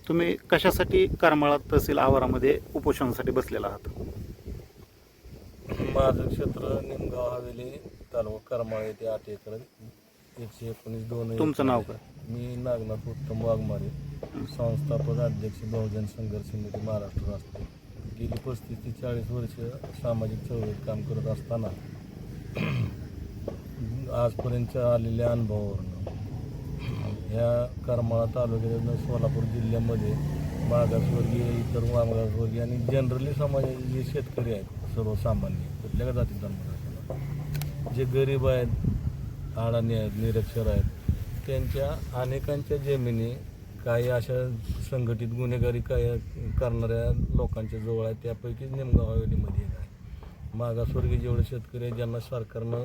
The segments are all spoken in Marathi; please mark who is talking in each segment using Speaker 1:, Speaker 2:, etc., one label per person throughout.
Speaker 1: तुम्ही कशासाठी करमाळा तहसील आवारामध्ये उपोषणासाठी बसलेला आहात?
Speaker 2: माझं क्षेत्र निमगाव हवेली तालुका करमाळा येथे 8 एकर 119
Speaker 1: तुमचं नाव काय?
Speaker 2: मी नागनाथ उत्तम वाघमारे, संस्थापक अध्यक्ष बहुजन संघर्ष समिती महाराष्ट्र राष्ट्र. गेली 35 ते 40 वर्ष सामाजिक चळवळीत काम करत असताना आजपर्यंतच्या आलेल्या अनुभवावरून ह्या करमाळा तालुक्यातून सोलापूर जिल्ह्यामध्ये मागासवर्गीय, इतर मागासवर्गीय आणि जनरली समाजाचे जे शेतकरी आहेत, सर्वसामान्य कुठल्या जाती धर्माचे, जे गरीब आहेत, अडाणी आहेत, निरक्षर आहेत, त्यांच्या अनेकांच्या जमिनी काही अशा संघटित गुन्हेगारी काय करणाऱ्या लोकांच्या जवळ आहेत. त्यापैकी निमगाव हवेलीमध्ये एक आहे. मागासवर्गीय जेवढे शेतकरी आहेत ज्यांना सरकारनं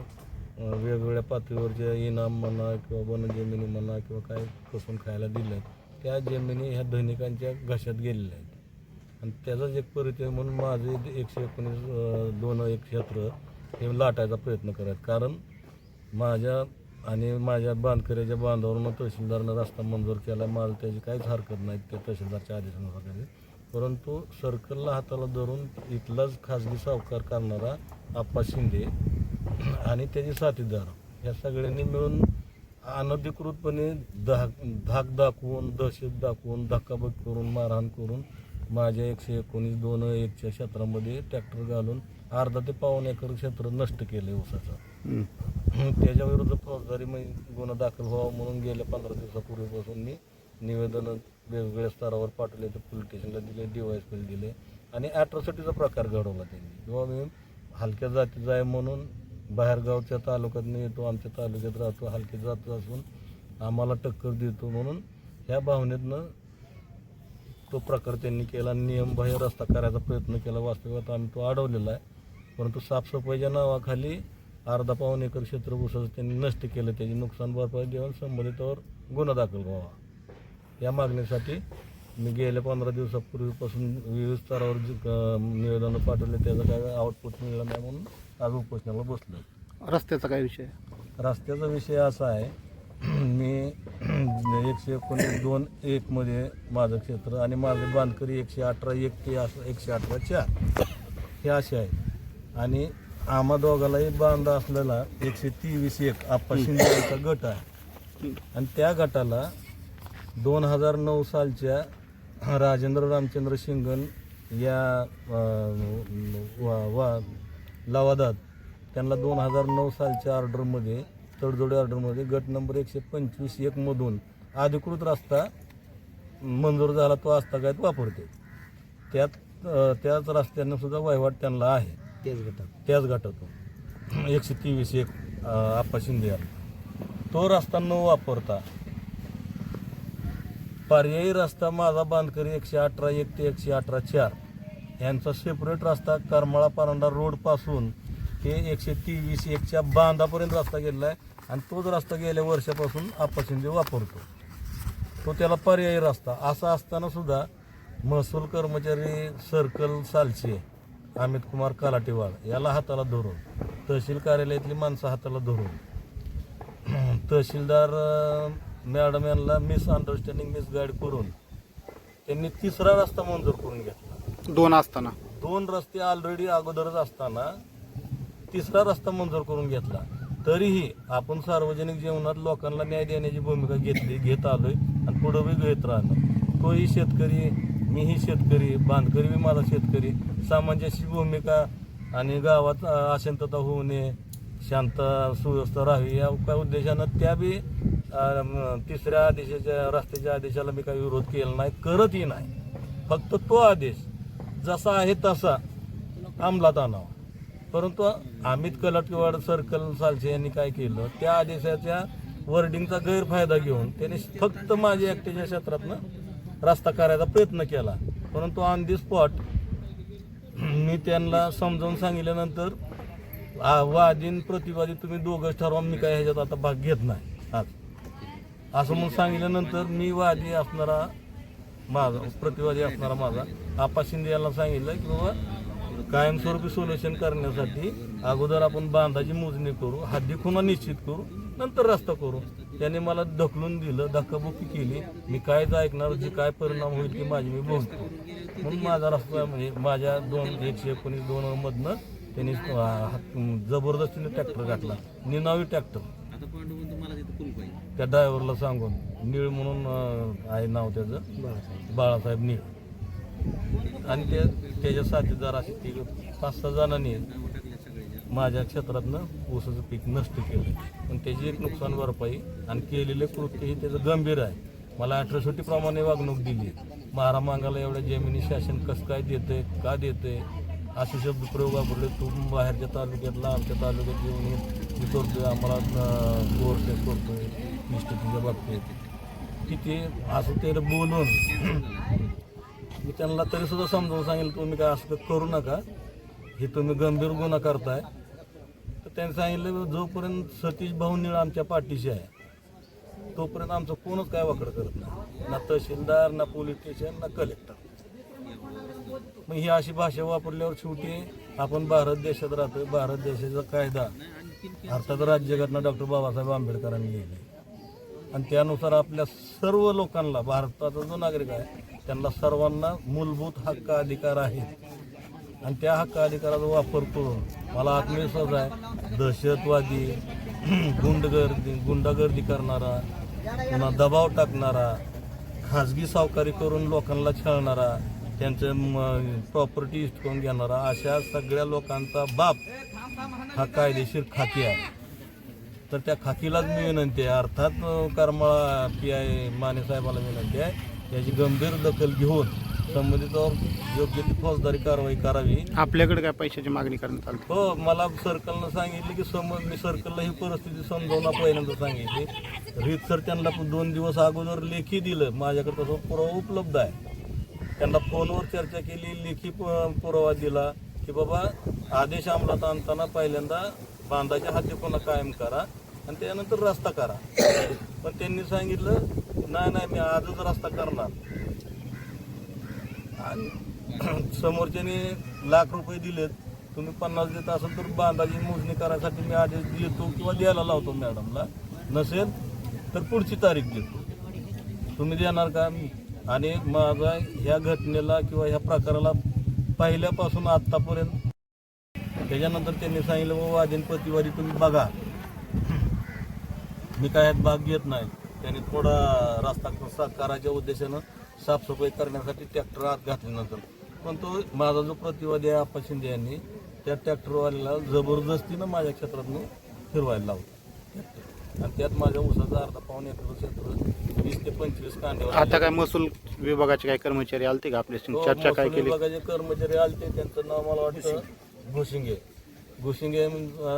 Speaker 2: वेगवेगळ्या पातळीवरच्या इनाम म्हणा किंवा वनजमिनी म्हणा किंवा काय कसून खायला दिलं आहेत, त्या जमिनी ह्या धनिकांच्या घशात गेलेल्या आहेत. आणि त्याचाच एक परिचय म्हणून माझे 119 क्षेत्र हे लाटायचा प्रयत्न करायचा. कारण माझ्या आणि माझ्या बांधकऱ्याच्या बांधावरून तहसीलदारनं रस्ता मंजूर केला. मला त्याची काहीच हरकत नाही त्या तहसीलदारच्या आदेशानुसार. परंतु सर्कलला हाताला धरून इथलाच खाजगी सावकार करणारा आप्पा शिंदे आणि त्याचे साथीदार ह्या सगळ्यांनी मिळून अनधिकृतपणे धाक दाखवून, दहशत दाखवून, धक्काबुक्की करून, मारहाण करून माझ्या 119-2-1च्या क्षेत्रामध्ये ट्रॅक्टर घालून अर्धा ते पाऊण एकर क्षेत्र नष्ट केलं ऊसाचं. त्याच्याविरुद्ध फौजदारी गुन्हा दाखल व्हावा म्हणून गेल्या 15 दिवसापूर्वीपासून मी निवेदन वेगवेगळ्या स्तरावर पाठवले. तर पोलीस स्टेशनला दिले, DYSPला दिले आणि ॲट्रॉसिटीचा प्रकार घडवला त्यांनी. किंवा मी हलक्या जातीचा आहे म्हणून बाहेरगावच्या तालुक्यात येतो, आमच्या तालुक्यात राहतो, हलक्या जात असून आम्हाला टक्कर देतो म्हणून ह्या भावनेतनं तो प्रकार त्यांनी केला. नियमबाह्य रस्ता करायचा प्रयत्न केला. वास्तविकत आम्ही तो अडवलेला आहे. परंतु साफसफाईच्या नावाखाली अर्धा पाऊण एकर क्षेत्र ऊसाचं त्यांनी नष्ट केलं. त्याची नुकसान भरपाई देऊन संबंधितावर गुन्हा दाखल व्हावा या मागणीसाठी मी गेल्या 15 दिवसापूर्वीपासून विविध स्तरावर निवेदनं पाठवले. त्याचा काय आउटपुट मिळालं नाही म्हणून आज उपोषणाला बसलो.
Speaker 1: रस्त्याचा काय विषय?
Speaker 2: रस्त्याचा विषय असा आहे, मी 119-2-1 मध्ये माझं क्षेत्र आणि माझे बांधकरी 118-1 ते 118-4 हे असे आहेत. आणि आम्हा दोघालाही बांध असलेला 123-1 आप्पा शिंदे यांचा गट आहे. आणि त्या गटाला 2009 सालच्या राजेंद्र रामचंद्र शिंगण या लवादात त्यांना 2009 सालच्या ऑर्डरमध्ये, तडजोडी ऑर्डरमध्ये गट नंबर 125-1 मधून अधिकृत रस्ता मंजूर झाला. तो आस्थागायत वापरते. त्याच रस्त्यानं सुद्धा वहिवाट त्यांना आहे. त्याच गटातून 123-1 आप्पा शिंदे यांना तो रस्ता न वापरता पर्यायी रस्ता माझा बांधकरी 118-1 ते 118-4 यांचा सेपरेट रस्ता करमाळा परांडा रोडपासून ते 123-1च्या बांधापर्यंत रस्ता गेलेला आहे. आणि तोच रस्ता गेल्या वर्षापासून आप्पा शिंदे वापरतो. तो त्याला पर्यायी रस्ता असा असताना सुद्धा महसूल कर्मचारी सर्कल सालचे अमित कुमार कालाटेवाड याला हाताला धरून, तहसील कार्यालयातली माणसं हाताला धरून, तहसीलदार मॅडम यांना मिसअंडरस्टँडिंग, मिसगाईड करून त्यांनी तिसरा रस्ता मंजूर करून घेतला.
Speaker 1: 2 असताना
Speaker 2: 2 रस्ते ऑलरेडी अगोदरच असताना तिसरा रस्ता मंजूर करून घेतला. तरीही आपण सार्वजनिक जीवनात लोकांना न्याय देण्याची भूमिका घेत आलोय आणि पुढे बी घेत राहणार. तोही शेतकरी, मीही शेतकरी, बांधकरी बी माझा शेतकरी. सामंजस्य भूमिका आणि गावात अशांतता होऊ नये, शांत सुव्यवस्था राहावी या काय उद्देशानं त्या बी तिसऱ्या आदेशाच्या रस्त्याच्या आदेशाला मी काही विरोध केला नाही, करतही नाही. फक्त तो आदेश जसा आहे तसा अंमलात आणावा. परंतु अमित कालाटेवाड सर्कल सालचे यांनी काय केलं, त्या आदेशाच्या वर्डिंगचा गैरफायदा घेऊन त्याने फक्त माझ्या एकट्याच्या क्षेत्रातनं रस्ता करायचा प्रयत्न केला. परंतु ऑन दी स्पॉट मी त्यांना समजावून सांगितल्यानंतर वादीन प्रतिवादी तुम्ही दोघंच ठरवा, मी काय ह्याच्यात आता भाग घेत नाही आज असं म्हणून सांगितल्यानंतर मी वादी असणारा माझा, प्रतिवादी असणारा माझा आप्पा शिंदे यांना सांगितलं की बाबा कायमस्वरूपी सोल्युशन करण्यासाठी अगोदर आपण बांधाची मोजणी करू, हद्दी खुणा निश्चित करू, नंतर रस्ता करू. त्याने मला ढकलून दिलं, धक्काबुक्की केली. मी कायच ऐकणार, जे काय परिणाम होईल ते माझी मी बोलतो. म्हणून माझा रस्ता म्हणजे माझ्या 119 मधनं त्यांनी जबरदस्तीने ट्रॅक्टर घातला, निनावी ट्रॅक्टर. त्या ड्रायव्हरला सांगून, नीळ म्हणून आहे नाव त्याचं, बाळासाहेब नीळ, आणि त्याच्या साथीदार असे 5-6 जणांनी माझ्या क्षेत्रातनं ऊसाचं पीक नष्ट केलं. पण त्याची एक नुकसान भरपाई आणि केलेले कृत्य हे त्याचं गंभीर आहे. मला अॅट्रॉसिटीप्रमाणे वागणूक दिली. मारामांगाला एवढ्या जमिनी शासन कसं काय देतंय, का देतंय, असे शब्द प्रयोग वापरले. तू बाहेरच्या तालुक्यातला आमच्या तालुक्यात येऊन हे करतोय, आम्हाला ओव्हरटेक करतोय निष्ठेच्या बाबतीत, की ते असं ते बोलून मी त्यांना तरीसुद्धा समजावून सांगितलं, तुम्ही काय असं करू नका, हे तुम्ही गंभीर गुन्हा करताय. तर त्यांनी सांगितलं, जोपर्यंत सतीश भाऊ नीळ आमच्या पाठीशी आहे तोपर्यंत आमचं कोणच काय वाकडं करत नाही, ना तहसीलदार, ना पोलीस स्टेशन, ना कलेक्टर. मग ही अशी भाषा वापरल्यावर शेवटी आपण भारत देशात राहतोय. भारत देशाचा कायदा अर्थात राज्यघटना डॉक्टर बाबासाहेब आंबेडकरांनी लिहिली आणि त्यानुसार आपल्या सर्व लोकांना, भारताचा जो नागरिक आहे त्यांना सर्वांना मूलभूत हक्क अधिकार आहेत. आणि त्या हक्क अधिकाराचा वापर करून मला आत्मविश्वास आहे, दहशतवादी, गुंडागर्दी करणारा, पुन्हा दबाव टाकणारा, खाजगी सावकारी करून लोकांना छळणारा, त्यांचं प्रॉपर्टी हिसकावून घेणारा, अशा सगळ्या लोकांचा बाप हा कायदेशीर खाकी आहे. तर त्या खाकीलाच मी विनंती आहे, अर्थात करमाळा PI माने साहेबाला विनंती आहे, याची गंभीर दखल घेऊन संबंधितावर योग्य ती फौजदारी कारवाई करावी.
Speaker 1: आपल्याकडे काय पैशाची मागणी करण्यात आली?
Speaker 2: हो, मला सर्कलनं सांगितले की मी सर्कलला ही परिस्थिती समजावून पहिल्यांदा सांगितली. रीतसर त्यांना 2 दिवस अगोदर लेखी दिलं, माझ्याकडे तसा पुरावा उपलब्ध आहे. त्यांना फोनवर चर्चा केली, लेखी पुरावा दिला की बाबा आदेश अंमलात आणताना पहिल्यांदा बांधाच्या हद्दीकोना कायम करा आणि त्यानंतर रस्ता करा. पण त्यांनी सांगितलं नाही, मी आजच रस्ता करणार. आणि समोरच्याने ₹1,00,000 दिलेत, तुम्ही 50 देत असाल तर बांधाची मोजणी करायसाठी मी आदेश देतो किंवा द्यायला लावतो मॅडमला, नसेल तर पुढची तारीख देतो, तुम्ही देणार का? आणि माझा ह्या घटनेला किंवा ह्या प्रकाराला पहिल्यापासून आत्तापर्यंत, त्याच्यानंतर त्यांनी सांगितलं बाबा वादीन प्रतिवादी तुम्ही बघा, मी काय ह्यात भाग घेत नाही. त्यांनी थोडा रस्ता करायच्या उद्देशानं साफसफाई करण्यासाठी ट्रॅक्टर आत घातल्यानंतर, पण तो माझा जो प्रतिवादी आहे आप्पा शिंदे यांनी त्या ट्रॅक्टरवाल्याला जबरदस्तीनं माझ्या क्षेत्रातून फिरवायला लावलं आणि त्यात माझ्या ऊसाचा अर्धा-पाऊण एकर क्षेत्र 20 ते 25 कांड्यावर.
Speaker 1: आता काय महसूल विभागाचे काय कर्मचारी आलते का आपल्या चर्चा काय केली?
Speaker 2: विभागाचे कर्मचारी आलते, त्यांचं नाव मला वाटतं घोशिंगे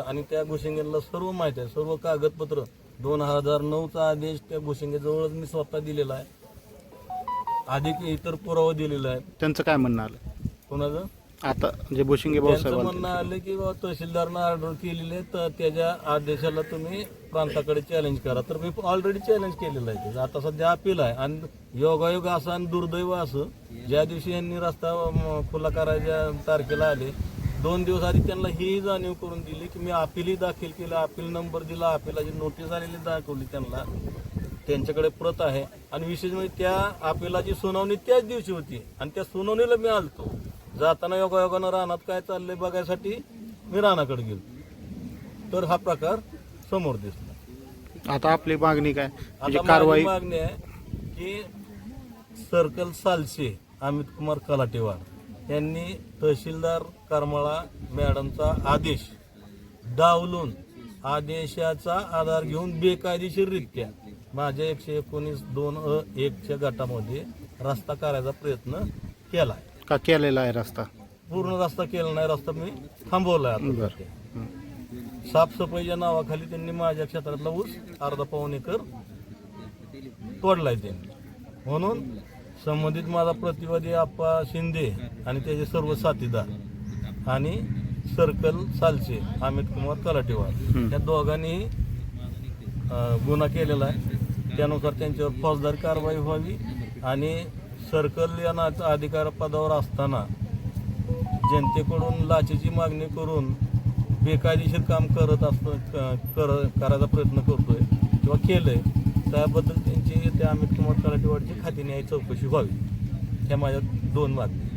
Speaker 2: आणि त्या घोशिंगेला सर्व माहिती आहे, सर्व कागदपत्र 2009चा आदेश त्या घोशिंगेजवळच मी स्वतः दिलेला आहे, अधिक इतर पुरावा दिलेला आहे.
Speaker 1: त्यांचं काय म्हणणं आलं?
Speaker 2: कोणाचं?
Speaker 1: आता जे भुशिंगे भाऊसाहेब
Speaker 2: म्हणणं आलं की बाबा तहसीलदारनं ऑर्डर केलेली आहे, तर त्याच्या आदेशाला तुम्ही प्रांताकडे चॅलेंज करा. तर मी ऑलरेडी चॅलेंज केलेलं आहे त्याचं, आता सध्या अपील आहे. आणि योगायोग असं आणि दुर्दैव असं, ज्या दिवशी यांनी रस्ता खुला करायच्या तारखेला आले 2 दिवस आधी त्यांना ही जाणीव करून दिली की मी अपीलही दाखल केलं, अपील नंबर दिला, अपिलाची नोटीस आलेली दाखवली त्यांना, त्यांच्याकडे प्रत आहे. आणि विशेष म्हणजे त्या अपिलाची सुनावणी त्याच दिवशी होती आणि त्या सुनावणीला मी आलतो. जाताना योगायोगानं रानात काय चाललंय बघायसाठी मी रानाकडे गेलो, तर हा प्रकार समोर दिसला.
Speaker 1: आता आपली मागणी काय, म्हणजे
Speaker 2: आता
Speaker 1: कारवाई?
Speaker 2: मागणी आहे की सर्कल सालसे अमित कुमार कलाटेवाड यांनी तहसीलदार करमाळा मॅडमचा आदेश डावलून आदेशाचा आधार घेऊन बेकायदेशीररित्या माझ्या 119(2)(1)च्या गटामध्ये रस्ता करायचा प्रयत्न केला आहे.
Speaker 1: का केलेला आहे रस्ता?
Speaker 2: पूर्ण रस्ता केला नाही, रस्ता मी थांबवलाय. साफसफाईच्या नावाखाली त्यांनी माझ्या क्षेत्रातला ऊस अर्धा-पाऊण एकर तोडलाय त्यांनी. म्हणून संबंधित माझा प्रतिवादी आप्पा शिंदे आणि त्याचे सर्व साथीदार आणि सर्कल सालचे अमित कुमार कलाटेवाड या दोघांनी गुन्हा केलेला आहे. त्यानुसार त्यांच्यावर फौजदारी कारवाई व्हावी आणि सर्कल या अधिकार पदावर असताना जनतेकडून लाचेची मागणी करून बेकायदेशीर काम करत करायचा प्रयत्न करतोय किंवा केलंय, त्याबद्दल त्यांची त्या अमित कुमार तलाठीवाडीची खात्याने चौकशी व्हावी. ह्या माझ्या 2 मागणी.